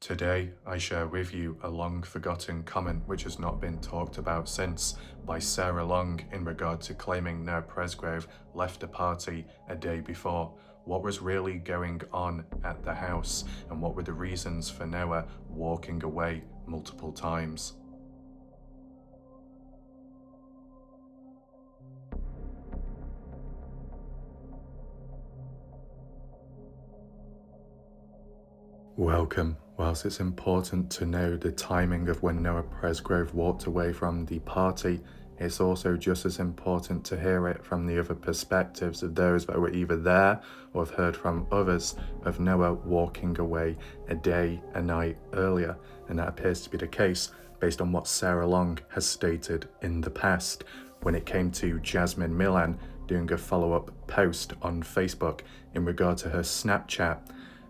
Today, I share with you a long-forgotten comment which has not been talked about since by Sarah Long in regard to claiming Noah Presgrove left a party a day before. What was really going on at the house, and what were the reasons for Noah walking away multiple times? Welcome. Whilst it's important to know the timing of when Noah Presgrove walked away from the party, it's also just as important to hear it from the other perspectives of those that were either there or have heard from others of Noah walking away a day, a night earlier. And that appears to be the case based on what Sarah Long has stated in the past when it came to Jasmine Millan doing a follow-up post on Facebook in regard to her Snapchat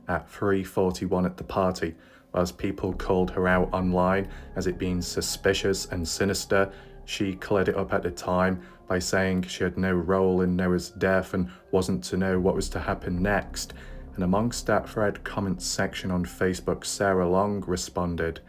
at 3:41 at the party, whilst people called her out online as it being suspicious and sinister. She cleared it up at the time by saying she had no role in Noah's death and wasn't to know what was to happen next. And amongst that thread comment section on Facebook, Sarah Long responded,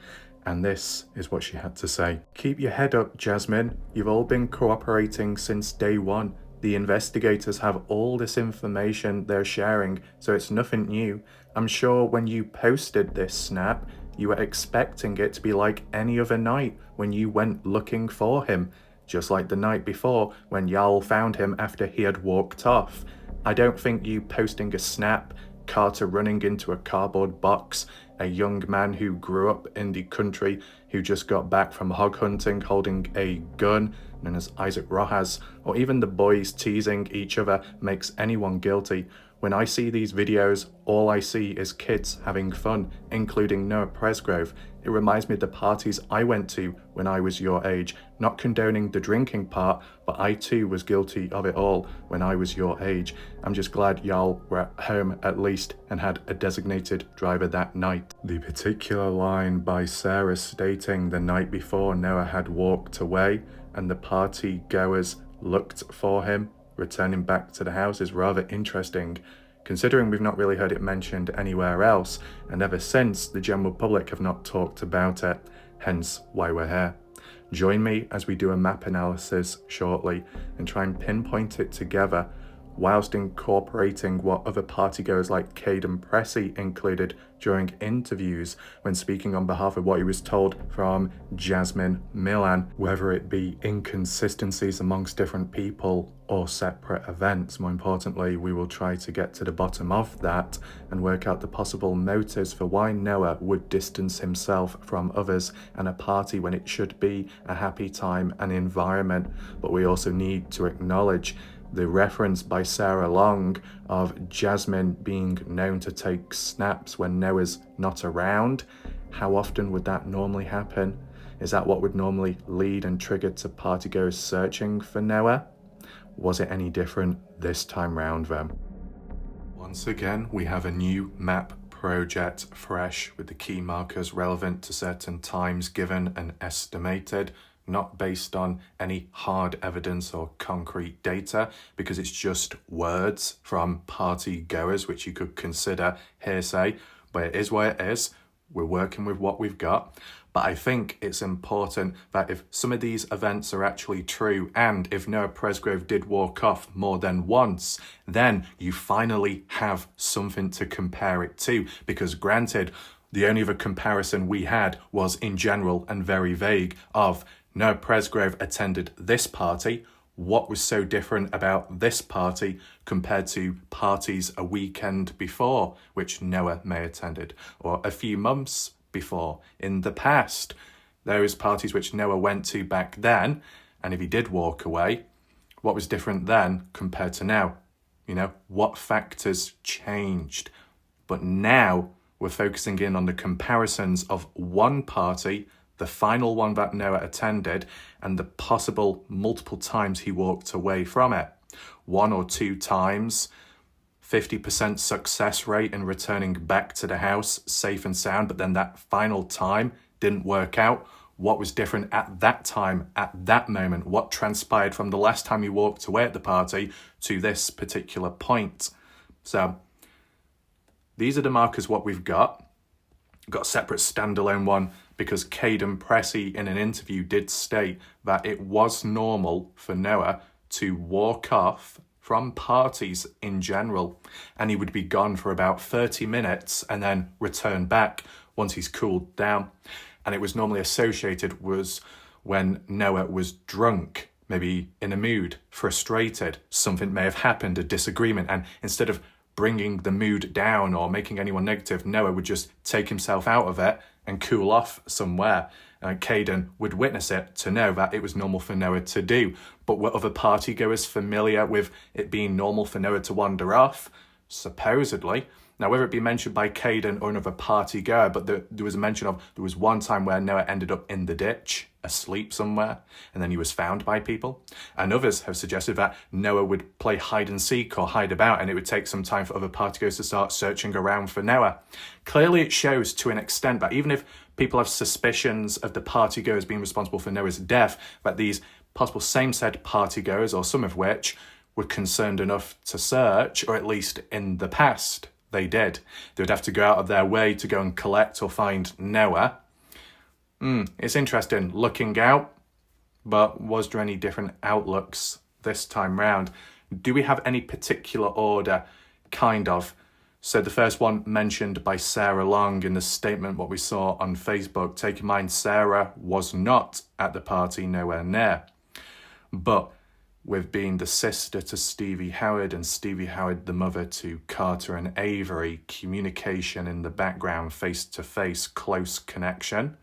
and this is what she had to say. "Keep your head up, Jasmine. You've all been cooperating since day one. The investigators have all this information they're sharing, so it's nothing new. I'm sure when you posted this snap, you were expecting it to be like any other night when you went looking for him, just like the night before when Jarl found him after he had walked off. I don't think you posting a snap, Carter running into a cardboard box, a young man who grew up in the country who just got back from hog hunting holding a gun known as Isaac Rojas, or even the boys teasing each other makes anyone guilty. When I see these videos, all I see is kids having fun, including Noah Presgrove. It reminds me of the parties I went to when I was your age, not condoning the drinking part, but I too was guilty of it all when I was your age. I'm just glad y'all were at home at least and had a designated driver that night." The particular line by Sarah stating the night before Noah had walked away and the party goers looked for him returning back to the house is rather interesting, considering we've not really heard it mentioned anywhere else, and ever since the general public have not talked about it, hence why we're here. Join me as we do a map analysis shortly and try and pinpoint it together, whilst incorporating what other partygoers like Caden Pressey included during interviews when speaking on behalf of what he was told from Jasmine Millan, whether it be inconsistencies amongst different people or separate events. More importantly, we will try to get to the bottom of that and work out the possible motives for why Noah would distance himself from others and a party when it should be a happy time and environment. But we also need to acknowledge the reference by Sarah Long of Jasmine being known to take snaps when Noah's not around. How often would that normally happen? Is that what would normally lead and trigger to partygoers searching for Noah? Was it any different this time round then? Once again, we have a new map project fresh with the key markers relevant to certain times given and estimated, not based on any hard evidence or concrete data, because it's just words from party goers, which you could consider hearsay, but it is what it is. We're working with what we've got. But I think it's important that if some of these events are actually true, and if Noah Presgrove did walk off more than once, then you finally have something to compare it to. Because granted, the only other comparison we had was in general and very vague of Noah Presgrove attended this party. What was so different about this party compared to parties a weekend before, which Noah may attended, or a few months before in the past? Those parties which Noah went to back then, and if he did walk away, what was different then compared to now? You know, what factors changed? But now we're focusing in on the comparisons of one party, the final one that Noah attended, and the possible multiple times he walked away from it. 1 or 2 times, 50% success rate in returning back to the house safe and sound, but then that final time didn't work out. What was different at that time, at that moment? What transpired from the last time you walked away at the party to this particular point? So these are the markers, what we've got. got a separate standalone one because Caden Pressey in an interview did state that it was normal for Noah to walk off from parties in general, and he would be gone for about 30 minutes and then return back once he's cooled down. And it was normally associated was when Noah was drunk, maybe in a mood, frustrated, something may have happened, a disagreement, and instead of bringing the mood down or making anyone negative, Noah would just take himself out of it and cool off somewhere. Caden would witness it to know that it was normal for Noah to do. But were other partygoers familiar with it being normal for Noah to wander off? Supposedly. Now, whether it be mentioned by Caden or another partygoer, but there was a mention of there was one time where Noah ended up in the ditch, asleep somewhere, and then he was found by people. And others have suggested that Noah would play hide and seek or hide about, and it would take some time for other partygoers to start searching around for Noah. Clearly, it shows to an extent that even if people have suspicions of the partygoers being responsible for Noah's death, that these possible same-said partygoers, or some of which, were concerned enough to search, or at least in the past, they did. They would have to go out of their way to go and collect or find Noah. It's interesting looking out, but was there any different outlooks this time round? Do we have any particular order? Kind of. So the first one mentioned by Sarah Long in the statement, what we saw on Facebook, take in mind Sarah was not at the party, nowhere near. But with being the sister to Stevie Howard and Stevie Howard the mother to Carter and Avery, communication in the background, face-to-face, close connection.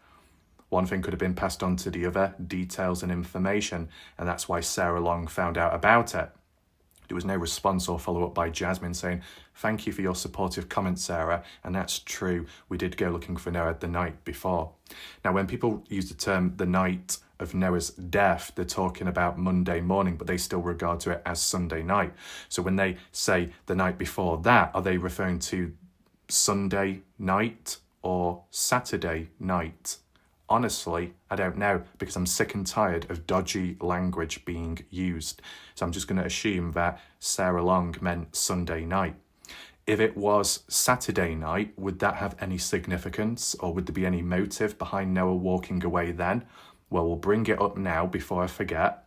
One thing could have been passed on to the other, details and information, and that's why Sarah Long found out about it. There was no response or follow-up by Jasmine saying, thank you for your supportive comments, Sarah, and that's true, we did go looking for Noah the night before. Now, when people use the term the night of Noah's death, they're talking about Monday morning, but they still regard to it as Sunday night. So when they say the night before that, are they referring to Sunday night or Saturday night? Honestly, I don't know, because I'm sick and tired of dodgy language being used. So I'm just going to assume that Sarah Long meant Sunday night. If it was Saturday night, would that have any significance, or would there be any motive behind Noah walking away then? Well, we'll bring it up now before I forget.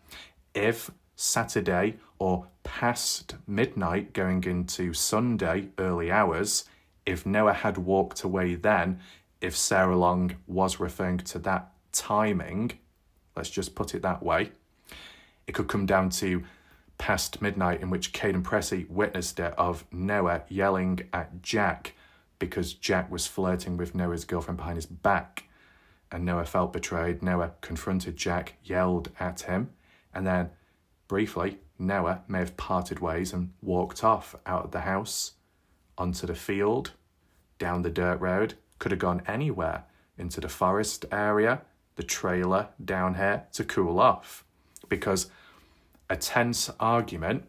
If Saturday or past midnight going into Sunday early hours, if Noah had walked away then, if Sarah Long was referring to that timing, let's just put it that way, it could come down to past midnight, in which Caden Pressey witnessed it, of Noah yelling at Jack because Jack was flirting with Noah's girlfriend behind his back. And Noah felt betrayed. Noah confronted Jack, yelled at him, and then briefly Noah may have parted ways and walked off out of the house, onto the field, down the dirt road, could have gone anywhere, into the forest area, the trailer down here, to cool off. Because a tense argument,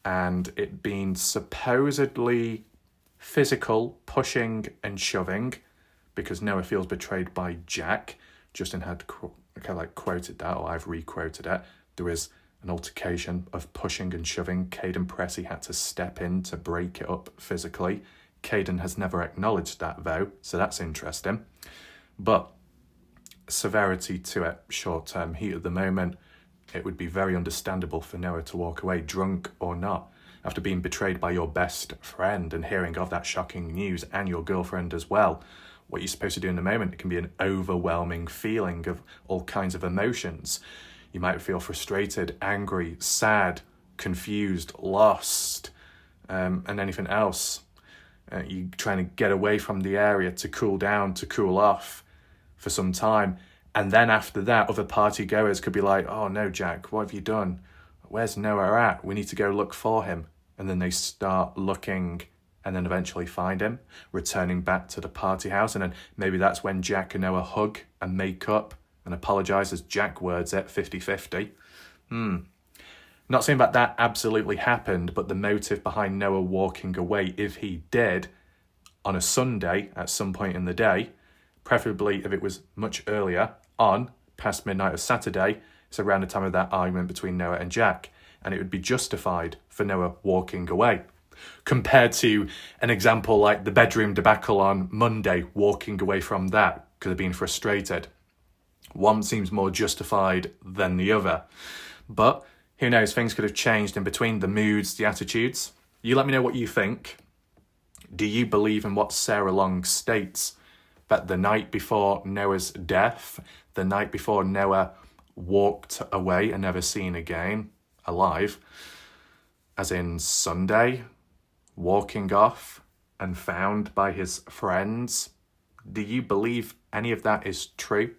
and it being supposedly physical, pushing and shoving, because Noah feels betrayed by Jack. Justin had quoted that, or I've re-quoted it. There was an altercation of pushing and shoving. Caden Pressey had to step in to break it up physically. Caden has never acknowledged that though, so that's interesting. But severity to it, short-term heat of the moment, it would be very understandable for Noah to walk away, drunk or not, after being betrayed by your best friend and hearing of that shocking news, and your girlfriend as well. What you're supposed to do in the moment, it can be an overwhelming feeling of all kinds of emotions. You might feel frustrated, angry, sad, confused, lost, and anything else. You're trying to get away from the area to cool down, to cool off for some time. And then after that, other party goers could be like, oh no, Jack, what have you done? Where's Noah at? We need to go look for him. And then they start looking and then eventually find him, returning back to the party house. And then maybe that's when Jack and Noah hug and make up and apologise, as Jack words it, 50-50. Not saying that absolutely happened, but the motive behind Noah walking away, if he did, on a Sunday at some point in the day, preferably if it was much earlier, on past midnight of Saturday, it's around the time of that argument between Noah and Jack, and it would be justified for Noah walking away. compared to an example like the bedroom debacle on Monday, walking away from that because of being frustrated. One seems more justified than the other. But who knows, things could have changed in between, the moods, the attitudes. You let me know what you think. Do you believe in what Sarah Long states, that the night before Noah's death, the night before Noah walked away and never seen again, alive, as in Sunday, walking off and found by his friends? Do you believe any of that is true?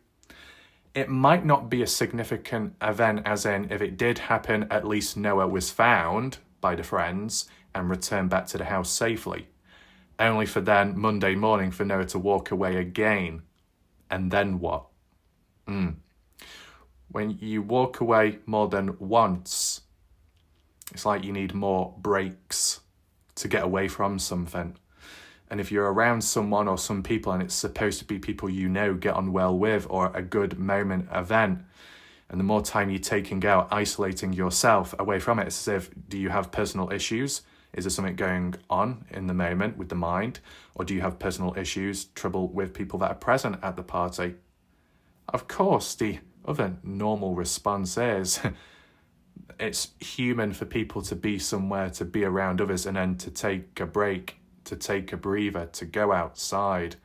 It might not be a significant event, as in if it did happen, at least Noah was found by the friends and returned back to the house safely. Only for then, Monday morning, for Noah to walk away again. And then what? When you walk away more than once, it's like you need more breaks to get away from something. And if you're around someone or some people and it's supposed to be people you know, get on well with, or a good moment event, and the more time you're taking out, isolating yourself away from it, it's as if, do you have personal issues? Is there something going on in the moment with the mind? Or do you have personal issues, trouble with people that are present at the party? Of course, the other normal response is it's human for people to be somewhere, to be around others, and then to take a break, to take a breather, to go outside,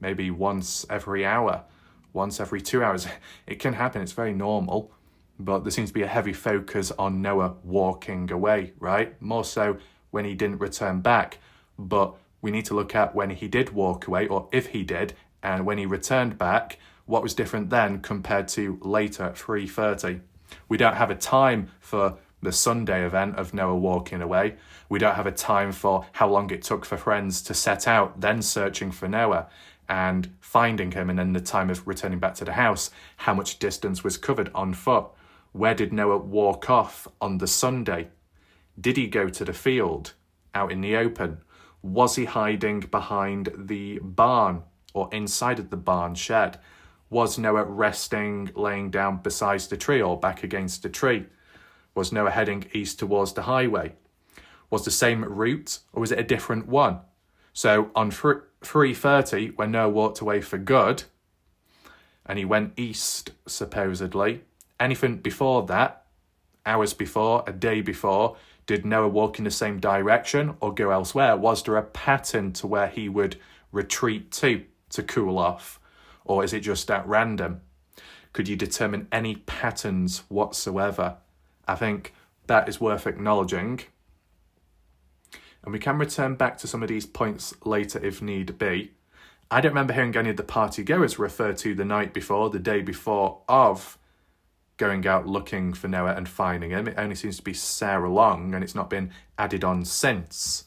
maybe once every hour, once every 2 hours. It can happen, it's very normal, but there seems to be a heavy focus on Noah walking away, right? More so when he didn't return back, but we need to look at when he did walk away, or if he did, and when he returned back, what was different then compared to later at 3:30. We don't have a time for the Sunday event of Noah walking away. We don't have a time for how long it took for friends to set out, then searching for Noah and finding him, and then the time of returning back to the house. How much distance was covered on foot? Where did Noah walk off on the Sunday? Did he go to the field, out in the open? Was he hiding behind the barn or inside of the barn shed? Was Noah resting, laying down beside the tree or back against the tree? Was Noah heading east towards the highway? Was the same route, or was it a different one? So on 3:30, when Noah walked away for good, and he went east, supposedly, anything before that, hours before, a day before, did Noah walk in the same direction or go elsewhere? Was there a pattern to where he would retreat to cool off? Or is it just at random? Could you determine any patterns whatsoever? I think that is worth acknowledging. And we can return back to some of these points later if need be. I don't remember hearing any of the party goers refer to the night before, the day before of going out looking for Noah and finding him. It only seems to be Sarah Long, and it's not been added on since.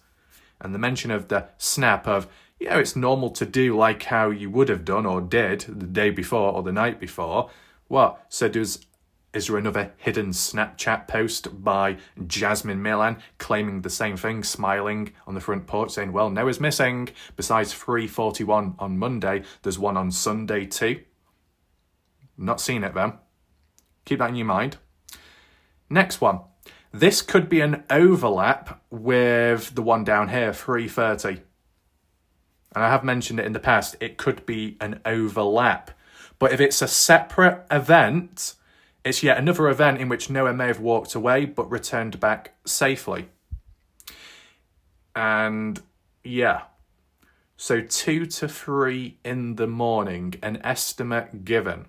And the mention of the snap of, it's normal to do like how you would have done or did the day before or the night before. What? So is there another hidden Snapchat post by Jasmine Millan claiming the same thing, smiling on the front porch saying, well, Noah's missing. Besides 3:41 on Monday, there's one on Sunday too. Not seen it then. Keep that in your mind. Next one. This could be an overlap with the one down here, 3:30. And I have mentioned it in the past, it could be an overlap. But if it's a separate event, it's yet another event in which Noah may have walked away but returned back safely. And so 2 to 3 in the morning, an estimate given.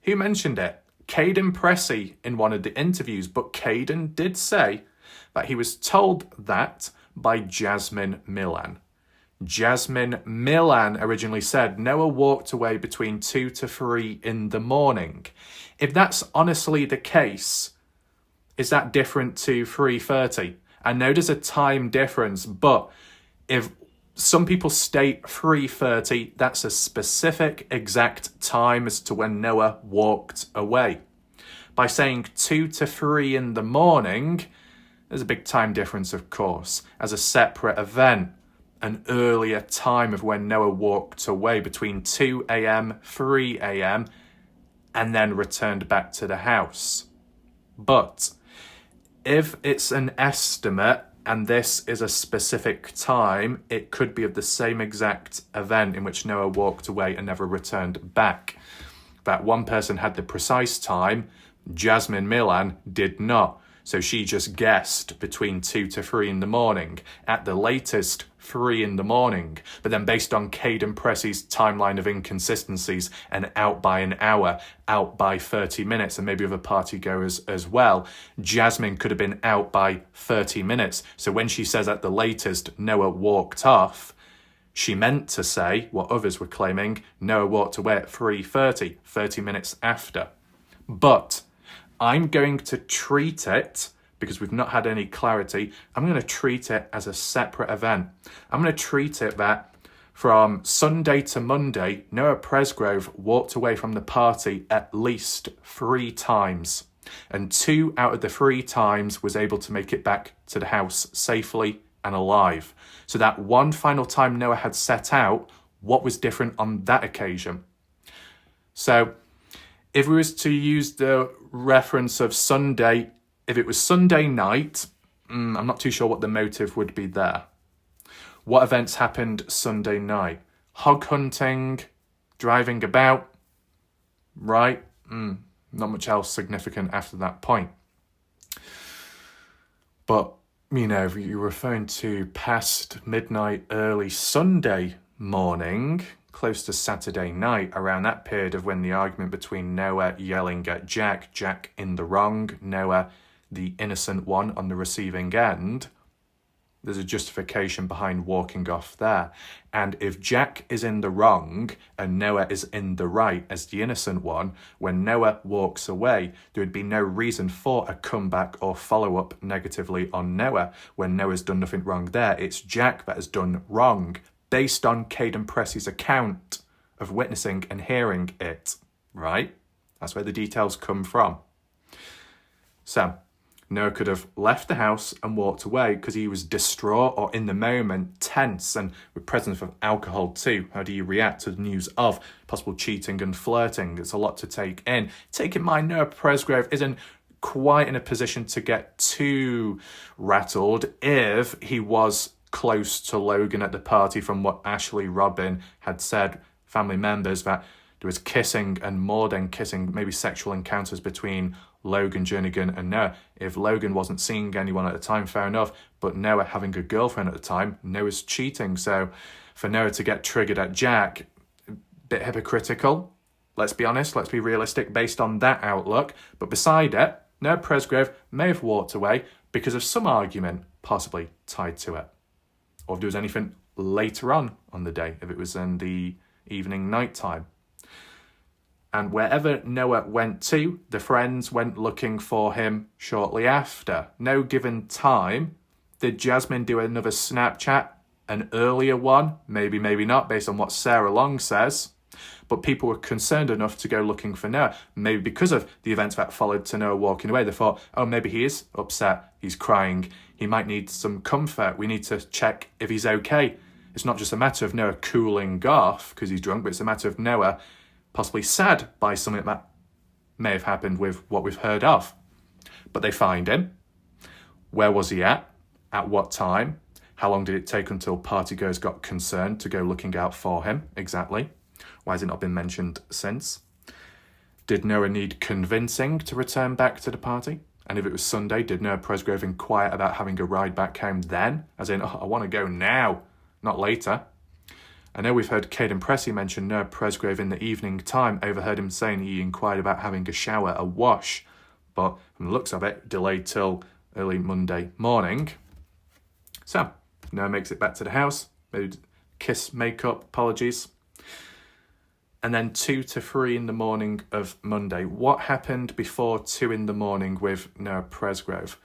Who mentioned it? Caden Pressey in one of the interviews, but Caden did say that he was told that by Jasmine Millan. Jasmine Millan originally said Noah walked away between 2 to 3 in the morning. If that's honestly the case, is that different to 3:30? I know there's a time difference, but if some people state 3:30, that's a specific exact time as to when Noah walked away. By saying 2 to 3 in the morning, there's a big time difference, of course, as a separate event. An earlier time of when Noah walked away between 2 a.m., 3 a.m., and then returned back to the house. But if it's an estimate, and this is a specific time, it could be of the same exact event in which Noah walked away and never returned back. That one person had the precise time, Jasmine Milan did not. So she just guessed between 2 to 3 in the morning, at the latest 3 in the morning. But then based on Caden Pressey's timeline of inconsistencies and out by an hour, out by 30 minutes, and maybe other partygoers as well, Jasmine could have been out by 30 minutes. So when she says at the latest, Noah walked off, she meant to say, what others were claiming, Noah walked away at 3:30, 30 minutes after. But I'm going to treat it, because we've not had any clarity, I'm going to treat it as a separate event. I'm going to treat it that from Sunday to Monday, Noah Presgrove walked away from the party at least 3 times. And 2 out of the 3 times was able to make it back to the house safely and alive. So that one final time Noah had set out, what was different on that occasion? So if we was to use the reference of Sunday, if it was Sunday night, I'm not too sure what the motive would be there. What events happened Sunday night? Hog hunting, driving about, right? Not much else significant after that point. But, if you're referring to past midnight, early Sunday morning, close to Saturday night, around that period of when the argument between Noah yelling at Jack in the wrong, Noah the innocent one on the receiving end, there's a justification behind walking off there. And if Jack is in the wrong and Noah is in the right as the innocent one, when Noah walks away, there would be no reason for a comeback or follow-up negatively on Noah when Noah's done nothing wrong there. It's Jack that has done wrong, based on Caden Pressey's account of witnessing and hearing it, right? That's where the details come from. So Noah could have left the house and walked away because he was distraught or in the moment tense, and with presence of alcohol too. How do you react to the news of possible cheating and flirting? It's a lot to take in. Take in mind, Noah Presgrove isn't quite in a position to get too rattled if he was close to Logan at the party, from what Ashley Robin had said, family members, that there was kissing and more than kissing, maybe sexual encounters between Logan Jernigan and Noah. If Logan wasn't seeing anyone at the time, fair enough, but Noah having a girlfriend at the time, Noah's cheating. So for Noah to get triggered at Jack, a bit hypocritical. Let's be honest, let's be realistic based on that outlook. But beside it, Noah Presgrove may have walked away because of some argument possibly tied to it. Or if there was anything later on the day, if it was in the evening, night time. And wherever Noah went to, the friends went looking for him shortly after. No given time. Did Jasmine do another Snapchat? An earlier one? Maybe, maybe not, based on what Sarah Long says. But people were concerned enough to go looking for Noah. Maybe because of the events that followed to Noah walking away. They thought, oh, maybe he is upset. He's crying. He might need some comfort. We need to check if he's okay. It's not just a matter of Noah cooling off because he's drunk, but it's a matter of Noah possibly sad by something that may have happened with what we've heard of. But they find him. Where was he at? At what time? How long did it take until partygoers got concerned to go looking out for him? Exactly. Why has it not been mentioned since? Did Noah need convincing to return back to the party? And if it was Sunday, did Noah Presgrove inquire about having a ride back home then? As in, I want to go now, not later. I know we've heard Caden Pressey mention Noah Presgrove in the evening time, overheard him saying he inquired about having a shower, a wash, but from the looks of it, delayed till early Monday morning. So, Noah makes it back to the house, maybe kiss, makeup, apologies. And then 2 to 3 in the morning of Monday. What happened before 2 in the morning with Noah Presgrove?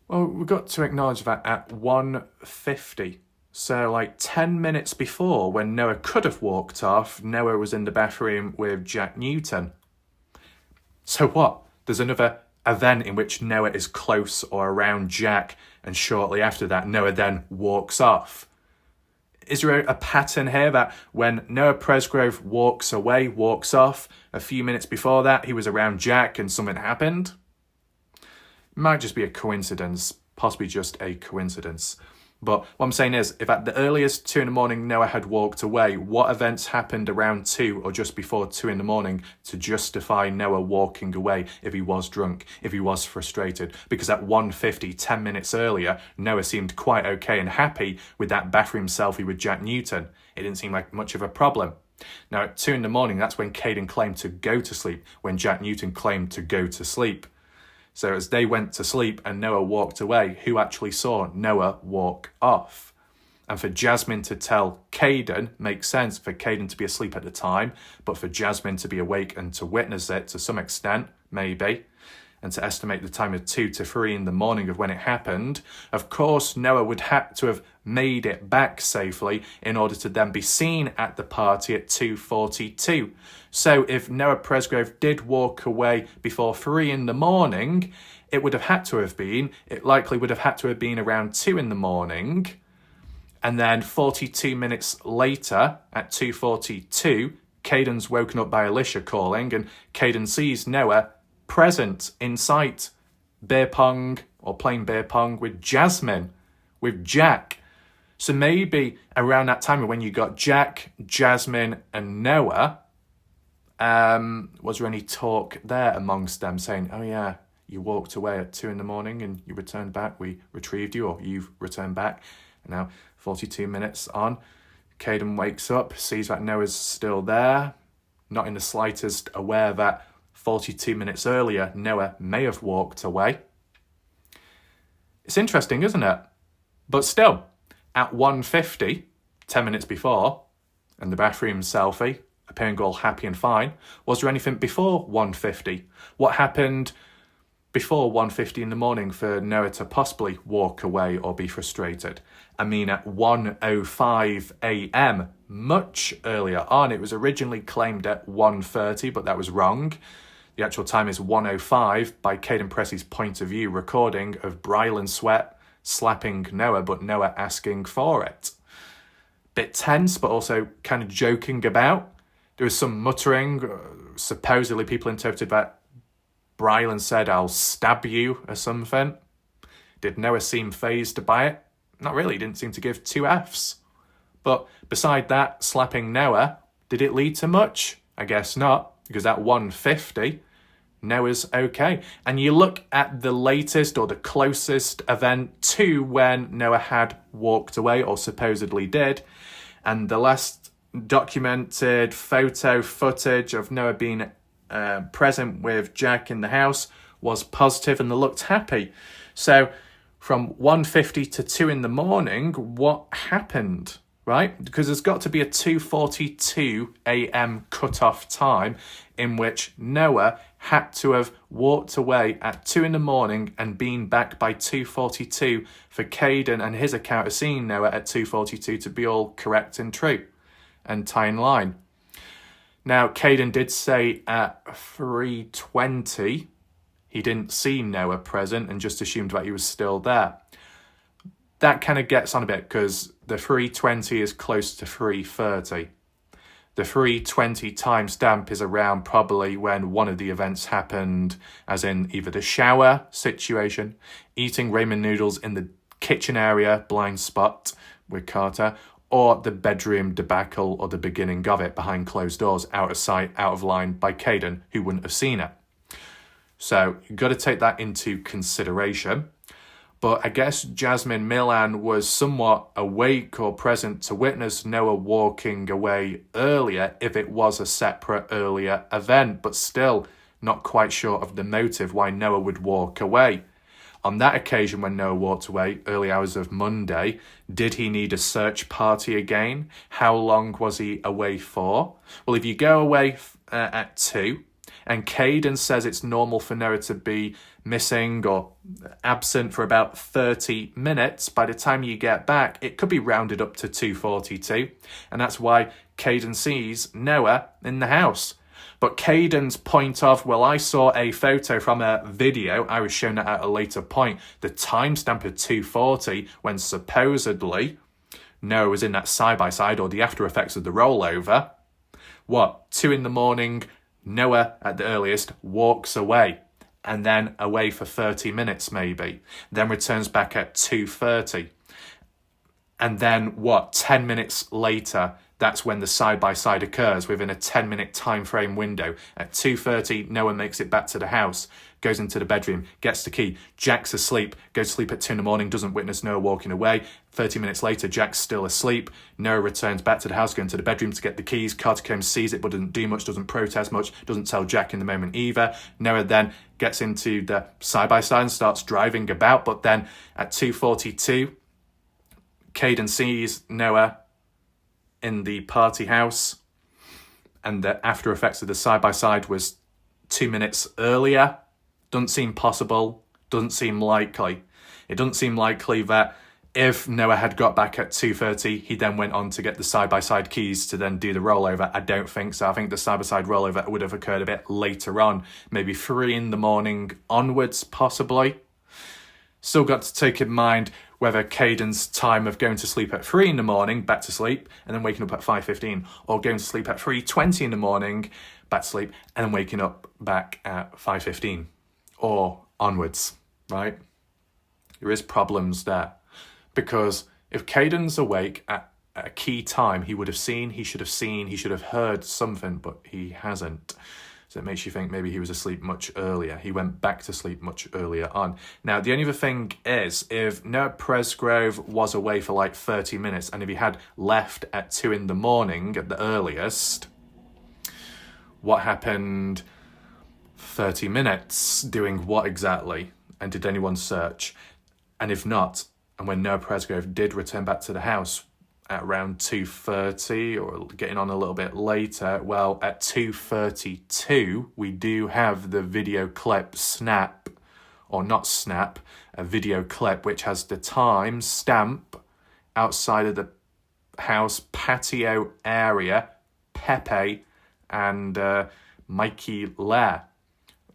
Well, we've got to acknowledge that at 1:50, so like 10 minutes before when Noah could have walked off, Noah was in the bathroom with Jack Newton. So what? There's another event in which Noah is close or around Jack, and shortly after that, Noah then walks off. Is there a pattern here that when Noah Presgrove walks away, walks off, a few minutes before that, he was around Jack and something happened? It might just be a coincidence, possibly just a coincidence. But what I'm saying is, if at the earliest 2 a.m. Noah had walked away, what events happened around 2 or just before 2 a.m. to justify Noah walking away if he was drunk, if he was frustrated? Because at 1:50, 10 minutes earlier, Noah seemed quite okay and happy with that bathroom selfie with Jack Newton. It didn't seem like much of a problem. Now at 2 a.m, that's when Caden claimed to go to sleep, when Jack Newton claimed to go to sleep. So as they went to sleep and Noah walked away, who actually saw Noah walk off? And for Jasmine to tell Caden makes sense, for Caden to be asleep at the time, but for Jasmine to be awake and to witness it to some extent, maybe, and to estimate the time of 2 to 3 in the morning of when it happened, of course Noah would have to have made it back safely in order to then be seen at the party at 2:42. So if Noah Presgrove did walk away before 3 in the morning, it likely would have had to have been around 2 in the morning. And then 42 minutes later, at 2:42, Caden's woken up by Alicia calling, and Caden sees Noah present in sight, beer pong or playing beer pong with Jasmine, with Jack. So maybe around that time when you got Jack, Jasmine and Noah, was there any talk there amongst them saying, oh yeah, you walked away at 2 a.m. and you returned back, we retrieved you, or you've returned back. And now 42 minutes on, Caden wakes up, sees that Noah's still there, not in the slightest aware that 42 minutes earlier, Noah may have walked away. It's interesting, isn't it? But still, at 1:50, 10 minutes before, and the bathroom selfie, appearing all happy and fine, was there anything before 1:50? What happened before 1:50 in the morning for Noah to possibly walk away or be frustrated? I mean, at 1:05 a.m, much earlier on. It was originally claimed at 1:30, but that was wrong. The actual time is 1:05 by Caden Pressey's point of view recording of Brylan Sweat slapping Noah, but Noah asking for it. Bit tense, but also kind of joking about. There was some muttering. Supposedly people interpreted that Brylan said, "I'll stab you," or something. Did Noah seem fazed by it? Not really, he didn't seem to give two Fs. But beside that, slapping Noah, did it lead to much? I guess not, because at 1:50, Noah's okay. And you look at the latest or the closest event to when Noah had walked away, or supposedly did, and the last documented footage of Noah being present with Jack in the house was positive and they looked happy. So from 1:50 to 2 in the morning, what happened, right? Because there's got to be a 2:42 a.m. cut-off time in which Noah had to have walked away at 2 in the morning and been back by 2:42 for Caden and his account of seeing Noah at 2:42 to be all correct and true and tie in line. Now, Caden did say at 3:20 he didn't see Noah present and just assumed that he was still there. That kind of gets on a bit because the 3:20 is close to 3:30. The 3:20 timestamp is around probably when one of the events happened, as in either the shower situation, eating ramen noodles in the kitchen area, blind spot with Carter, or the bedroom debacle or the beginning of it behind closed doors, out of sight, out of line by Caden, who wouldn't have seen it. So you've got to take that into consideration. But I guess Jasmine Millan was somewhat awake or present to witness Noah walking away earlier if it was a separate earlier event, but still not quite sure of the motive why Noah would walk away. On that occasion when Noah walked away, early hours of Monday, did he need a search party again? How long was he away for? Well, if you go away at 2, and Caden says it's normal for Noah to be missing or absent for about 30 minutes, by the time you get back, it could be rounded up to 2:42. And that's why Caden sees Noah in the house. But Caden's point of, well, I saw a photo from a video, I was shown that at a later point, the timestamp of 2:40, when supposedly Noah was in that side-by-side or the after effects of the rollover. 2 in the morning, Noah, at the earliest, walks away. and then away for 30 minutes maybe, then returns back at 2:30. And then 10 minutes later, that's when the side-by-side occurs within a 10-minute time frame window. At 2:30, Noah makes it back to the house, goes into the bedroom, gets the key. Jack's asleep, goes to sleep at 2 in the morning, doesn't witness Noah walking away. 30 minutes later, Jack's still asleep. Noah returns back to the house, going to the bedroom to get the keys. Carter Combs sees it, but doesn't do much, doesn't protest much, doesn't tell Jack in the moment either. Noah then gets into the side-by-side and starts driving about, but then at 2:42, Caden sees Noah in the party house, and the after effects of the side-by-side was 2 minutes earlier. Doesn't seem possible, doesn't seem likely. It doesn't seem likely that if Noah had got back at 2:30, he then went on to get the side-by-side keys to then do the rollover. I don't think so. I think the side-by-side rollover would have occurred a bit later on, maybe 3 in the morning onwards, possibly. Still got to take in mind whether Caden's time of going to sleep at 3 in the morning, back to sleep, and then waking up at 5:15, or going to sleep at 3:20 in the morning, back to sleep, and then waking up back at 5:15, or onwards, right? There is problems there. Because if Caden's awake at a key time, he should have heard something, but he hasn't. So it makes you think maybe he was asleep much earlier. He went back to sleep much earlier on. Now, the only other thing is, if Noah Presgrove was away for like 30 minutes, and if he had left at 2 in the morning at the earliest, what happened 30 minutes? Doing what exactly? And did anyone search? And if not, and when Noah Presgrove did return back to the house at around 2:30 or getting on a little bit later, well, at 2:32, we do have the video clip snap, or not snap, a video clip which has the time stamp outside of the house patio area, Pepe and Mikey Lair.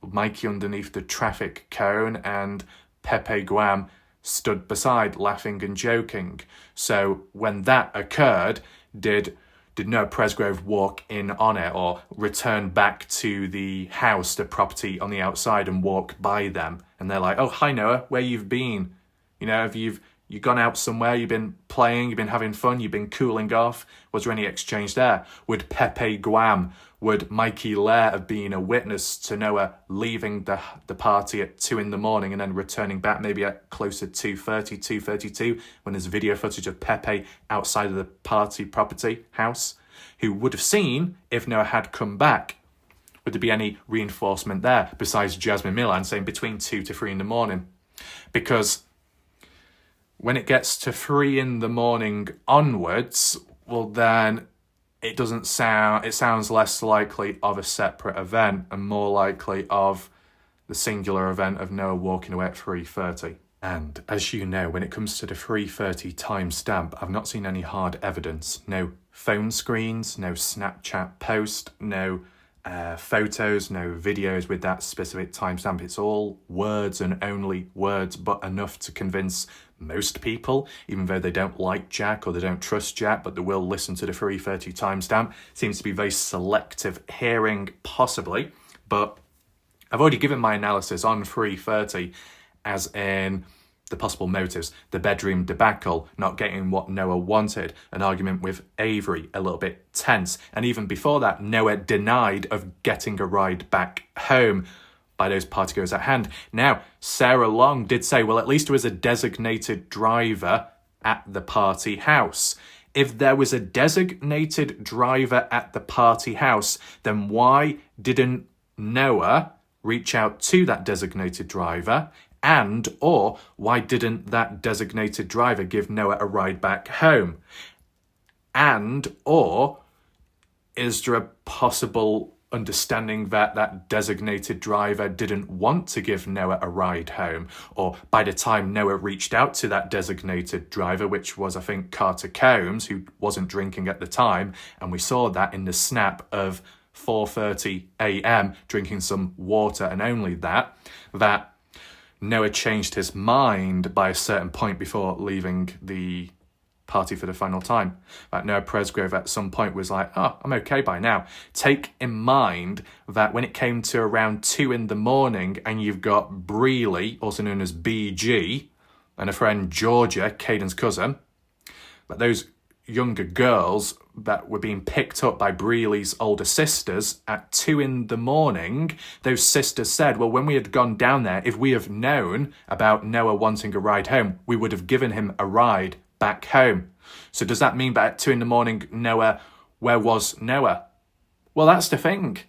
Mikey underneath the traffic cone and Pepe Guam stood beside, laughing and joking. So when that occurred, did Noah Presgrove walk in on it, or return back to the house, the property on the outside, and walk by them? And they're like, "Oh, hi Noah, where you've been? You know, have you gone out somewhere? You've been playing, you've been having fun, you've been cooling off." Was there any exchange there? Would Pepe Guam, would Mikey Lair have been a witness to Noah leaving the party at 2 in the morning and then returning back maybe at closer to 2:30, 2:32, when there's video footage of Pepe outside of the party property house, who would have seen if Noah had come back? Would there be any reinforcement there besides Jasmine Milan saying between 2 to 3 in the morning? Because when it gets to 3 in the morning onwards, well then it sounds less likely of a separate event and more likely of the singular event of Noah walking away at 3:30. And as you know, when it comes to the 3:30 timestamp, I've not seen any hard evidence. No phone screens, no Snapchat post, no photos, no videos with that specific timestamp. It's all words and only words, but enough to convince most people, even though they don't like Jack or they don't trust Jack, but they will listen to the 3:30 timestamp. Seems to be very selective hearing, possibly, but I've already given my analysis on 3:30, as in the possible motives, the bedroom debacle, not getting what Noah wanted, an argument with Avery, a little bit tense, and even before that, Noah denied of getting a ride back home by those partygoers at hand. Now, Sarah Long did say, well, at least there was a designated driver at the party house. If there was a designated driver at the party house, then why didn't Noah reach out to that designated driver? And or why didn't that designated driver give Noah a ride back home? And or is there a possible understanding that that designated driver didn't want to give Noah a ride home? Or by the time Noah reached out to that designated driver, which was, I think, Carter Combs, who wasn't drinking at the time, and we saw that in the snap of 4:30 a.m. drinking some water and only that Noah changed his mind by a certain point before leaving the party for the final time. Like Noah Presgrove at some point was like, oh, I'm okay by now. Take in mind that when it came to around 2 a.m, and you've got Breely, also known as BG, and a friend Georgia, Caden's cousin, but those younger girls that were being picked up by Breely's older sisters at 2 a.m, those sisters said, well, when we had gone down there, if we have known about Noah wanting a ride home, we would have given him a ride back home. So does that mean that at 2 a.m, Noah, where was Noah? Well, that's the thing.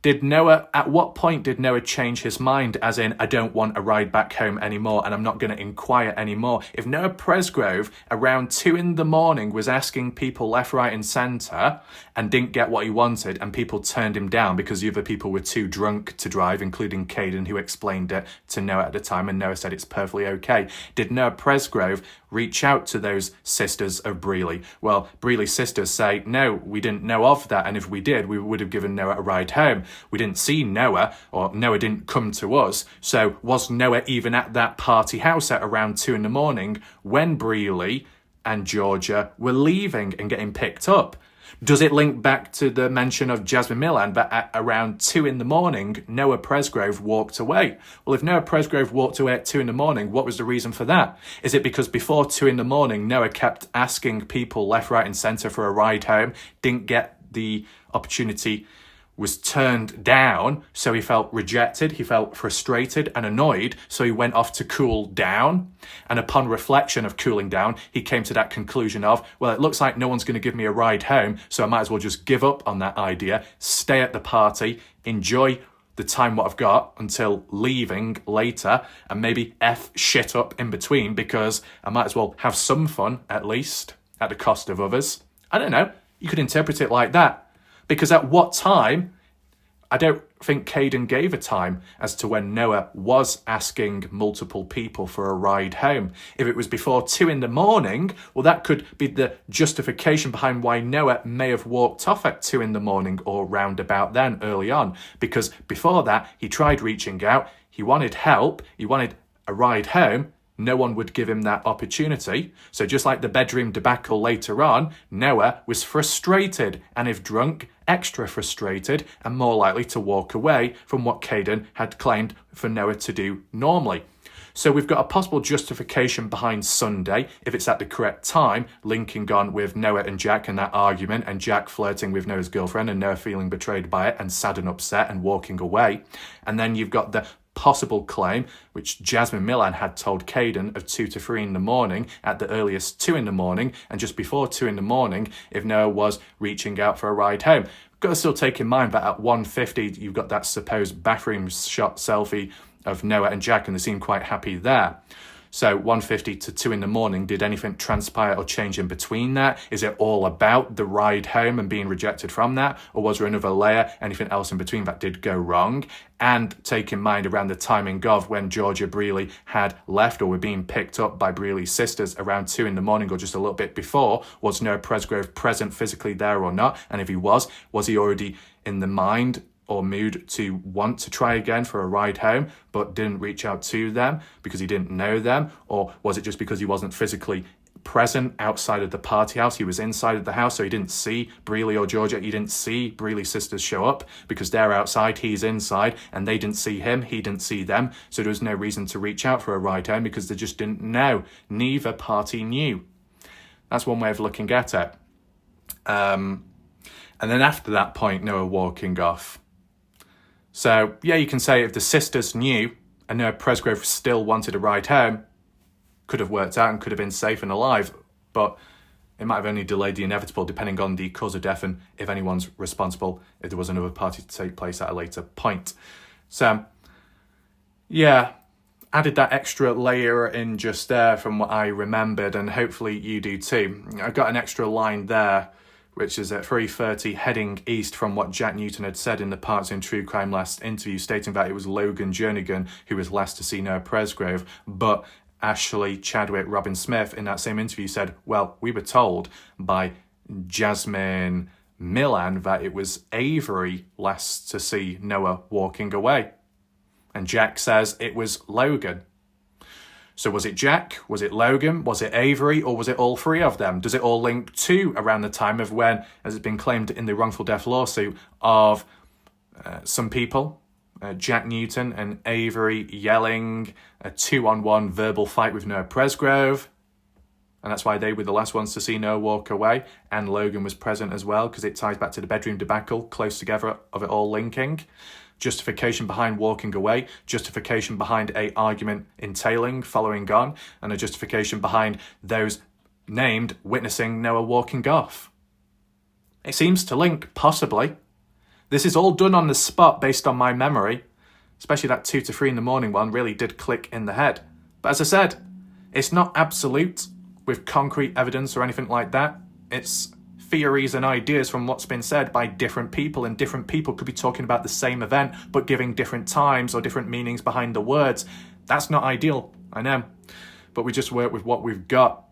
At what point did Noah change his mind, as in, I don't want a ride back home anymore and I'm not going to inquire anymore? If Noah Presgrove around 2 a.m. was asking people left, right and centre and didn't get what he wanted and people turned him down because the other people were too drunk to drive, including Caden, who explained it to Noah at the time, and Noah said it's perfectly okay, did Noah Presgrove reach out to those sisters of Breely? Well, Breely's sisters say, no, we didn't know of that, and if we did, we would have given Noah a ride home. We didn't see Noah, or Noah didn't come to us. So was Noah even at that party house at around 2 a.m. when Breely and Georgia were leaving and getting picked up? Does it link back to the mention of Jasmine Millan that at around 2 a.m, Noah Presgrove walked away? Well, if Noah Presgrove walked away at 2 a.m, what was the reason for that? Is it because before 2 a.m, Noah kept asking people left, right and centre for a ride home, didn't get the opportunity, was turned down, so he felt rejected, he felt frustrated and annoyed, so he went off to cool down, and upon reflection of cooling down, he came to that conclusion of, well, it looks like no one's going to give me a ride home, so I might as well just give up on that idea, stay at the party, enjoy the time what I've got until leaving later, and maybe F shit up in between, because I might as well have some fun, at least, at the cost of others. I don't know, you could interpret it like that. Because at what time, I don't think Caden gave a time as to when Noah was asking multiple people for a ride home. If it was before 2 a.m, well, that could be the justification behind why Noah may have walked off at 2 a.m. or round about then, early on. Because before that, he tried reaching out, he wanted help, he wanted a ride home. No one would give him that opportunity. So just like the bedroom debacle later on, Noah was frustrated, and if drunk, extra frustrated and more likely to walk away from what Caden had claimed for Noah to do normally. So we've got a possible justification behind Sunday, if it's at the correct time, linking on with Noah and Jack and that argument, and Jack flirting with Noah's girlfriend and Noah feeling betrayed by it and sad and upset and walking away. And then you've got the possible claim, which Jasmine Millan had told Caden, of 2 to 3 in the morning, at the earliest 2 in the morning, and just before 2 in the morning, if Noah was reaching out for a ride home. Got to still take in mind that at 1:50, you've got that supposed bathroom shot selfie of Noah and Jack, and they seem quite happy there. So 1:50 to 2 in the morning, did anything transpire or change in between that? Is it all about the ride home and being rejected from that? Or was there another layer, anything else in between that did go wrong? And take in mind around the timing of when Georgia Breely had left or were being picked up by Breely's sisters around 2 in the morning or just a little bit before, was Noah Presgrove present physically there or not? And if he was he already in the mind or mood to want to try again for a ride home, but didn't reach out to them because he didn't know them? Or was it just because he wasn't physically present outside of the party house? He was inside of the house, so he didn't see Breely or Georgia. He didn't see Breely's sisters show up because they're outside, he's inside, and they didn't see him, he didn't see them. So there was no reason to reach out for a ride home because they just didn't know. Neither party knew. That's one way of looking at it. And then after that point, Noah walking off. So, yeah, you can say if the sisters knew and Noah Presgrove still wanted a ride home, could have worked out and could have been safe and alive, but it might have only delayed the inevitable depending on the cause of death and if anyone's responsible, if there was another party to take place at a later point. So, yeah, added that extra layer in just there from what I remembered, and hopefully you do too. I got an extra line there, which is at 3:30, heading east from what Jack Newton had said in the Parts in True Crime last interview, stating that it was Logan Jernigan who was last to see Noah Presgrove. But Ashley Chadwick Robin Smith in that same interview said, well, we were told by Jasmine Millan that it was Avery last to see Noah walking away. And Jack says it was Logan. So was it Jack? Was it Logan? Was it Avery? Or was it all three of them? Does it all link to around the time of when, as it's been claimed in the wrongful death lawsuit, of some people, Jack Newton and Avery yelling a 2-on-1 verbal fight with Noah Presgrove? And that's why they were the last ones to see Noah walk away. And Logan was present as well, because it ties back to the bedroom debacle, close together of it all linking. Justification behind walking away, justification behind a argument entailing, following on, and a justification behind those named witnessing Noah walking off. It seems to link, possibly. This is all done on the spot based on my memory, especially that 2 to 3 in the morning one really did click in the head. But as I said, it's not absolute with concrete evidence or anything like that. It's theories and ideas from what's been said by different people, and different people could be talking about the same event but giving different times or different meanings behind the words. That's not ideal, I know, but we just work with what we've got.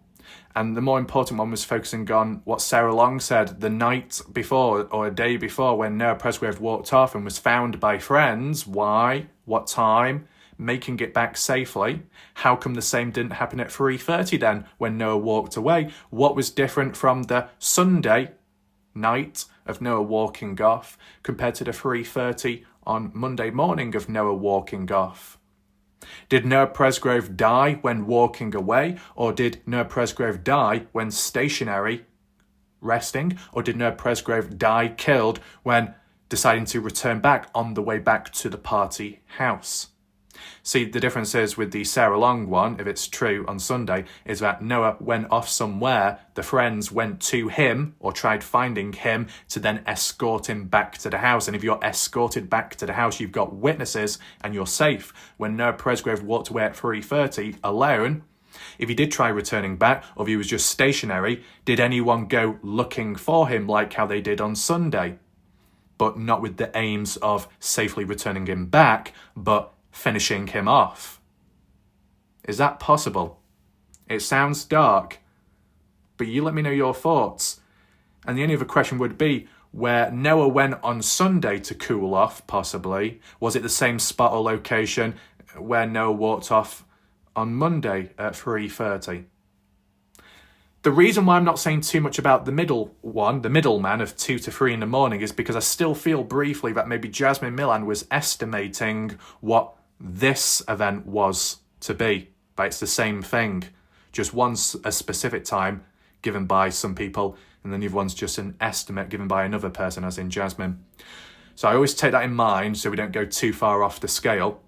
And the more important one was focusing on what Sarah Long said the night before or a day before when Noah Presgrove walked off and was found by friends. Why? What time? Making it back safely. How come the same didn't happen at 3:30 then when Noah walked away? What was different from the Sunday night of Noah walking off compared to the 3:30 on Monday morning of Noah walking off? Did Noah Presgrove die when walking away, or did Noah Presgrove die when stationary, resting, or did Noah Presgrove die killed when deciding to return back on the way back to the party house? See, the difference is with the Sarah Long one, if it's true on Sunday, is that Noah went off somewhere, the friends went to him or tried finding him to then escort him back to the house. And if you're escorted back to the house, you've got witnesses and you're safe. When Noah Presgrove walked away at 3:30 alone, if he did try returning back or if he was just stationary, did anyone go looking for him like how they did on Sunday? But not with the aims of safely returning him back, but finishing him off. Is that possible? It sounds dark, but you let me know your thoughts. And the only other question would be, where Noah went on Sunday to cool off, possibly, was it the same spot or location where Noah walked off on Monday at 3:30? The reason why I'm not saying too much about the middle one, the middleman of 2 to 3 in the morning, is because I still feel briefly that maybe Jasmine Millan was estimating what this event was to be, but it's the same thing, just one's a specific time given by some people and then the other one's just an estimate given by another person, as in Jasmine. So I always take that in mind so we don't go too far off the scale.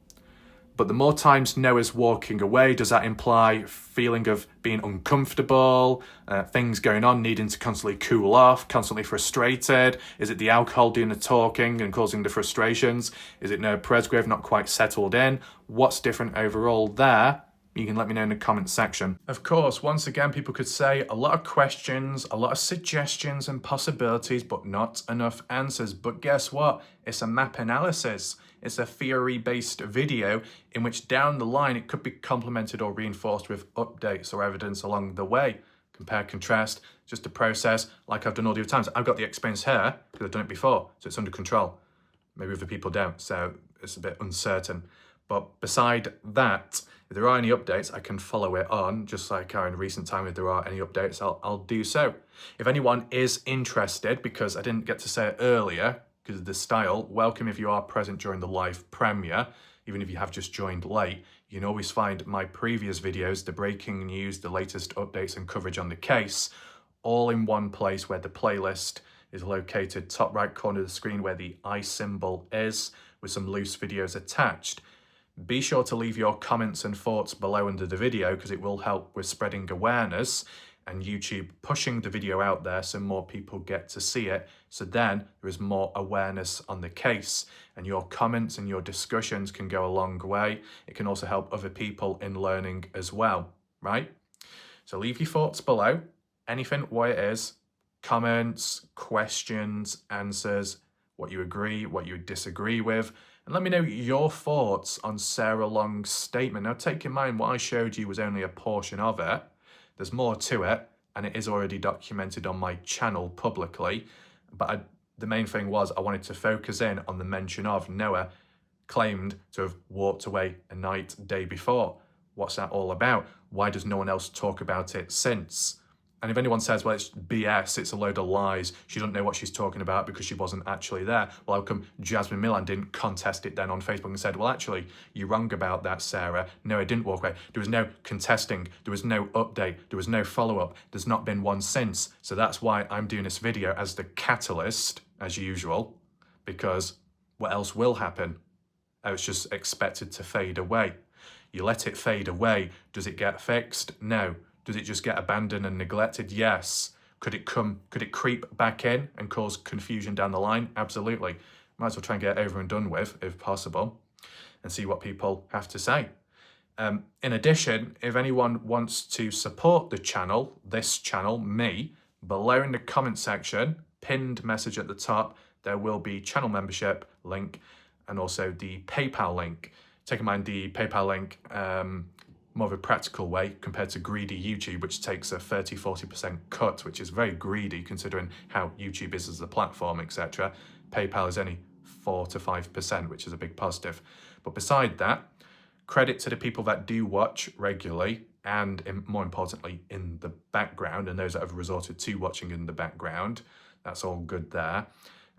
But the more times Noah's walking away, does that imply feeling of being uncomfortable, things going on, needing to constantly cool off, constantly frustrated? Is it the alcohol doing the talking and causing the frustrations? Is it Noah Presgrove not quite settled in? What's different overall there? You can let me know in the comment section. Of course, once again, people could say a lot of questions, a lot of suggestions and possibilities, but not enough answers. But guess what? It's a map analysis. It's a theory-based video in which down the line it could be complemented or reinforced with updates or evidence along the way. Compare, contrast, just a process like I've done all the other times. I've got the experience here because I've done it before, so it's under control. Maybe other people don't, so it's a bit uncertain. But beside that, if there are any updates, I can follow it on, just like in recent time. If there are any updates, I'll do so. If anyone is interested, because I didn't get to say it earlier, because of the style, welcome if you are present during the live premiere. Even if you have just joined late, you can always find my previous videos, the breaking news, the latest updates and coverage on the case, all in one place where the playlist is located top right corner of the screen where the I symbol is, with some loose videos attached. Be sure to leave your comments and thoughts below under the video because it will help with spreading awareness and YouTube pushing the video out there so more people get to see it. So then there is more awareness on the case, and your comments and your discussions can go a long way. It can also help other people in learning as well, right? So leave your thoughts below. Anything, what it is, comments, questions, answers, what you agree, what you disagree with. And let me know your thoughts on Sarah Long's statement. Now, take in mind what I showed you was only a portion of it. There's more to it, and it is already documented on my channel publicly. But the main thing was I wanted to focus in on the mention of Noah claimed to have walked away a day before. What's that all about? Why does no one else talk about it since? And if anyone says, well, it's BS, it's a load of lies, she doesn't know what she's talking about because she wasn't actually there, well, how come Jasmine Milan didn't contest it then on Facebook and said, well, actually, you're wrong about that, Sarah. No, I didn't walk away. There was no contesting. There was no update. There was no follow-up. There's not been one since. So that's why I'm doing this video as the catalyst, as usual, because what else will happen? Oh, it's just expected to fade away. You let it fade away. Does it get fixed? No. Does it just get abandoned and neglected? Yes. Could it creep back in and cause confusion down the line? Absolutely. Might as well try and get it over and done with, if possible, and see what people have to say. In addition, if anyone wants to support the channel, this channel, me, below in the comment section, pinned message at the top, there will be channel membership link and also the PayPal link. Take in mind the PayPal link, more of a practical way compared to greedy YouTube, which takes a 30-40% cut, which is very greedy considering how YouTube is as a platform, etc. PayPal is only 4 to 5%, which is a big positive. But beside that, credit to the people that do watch regularly and more importantly in the background, and those that have resorted to watching in the background. That's all good there.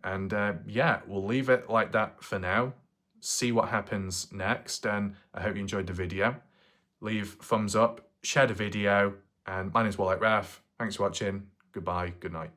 And yeah, we'll leave it like that for now. See what happens next, and I hope you enjoyed the video. Leave thumbs up, share the video, and my name's Wallite Raf. Thanks for watching. Goodbye, good night.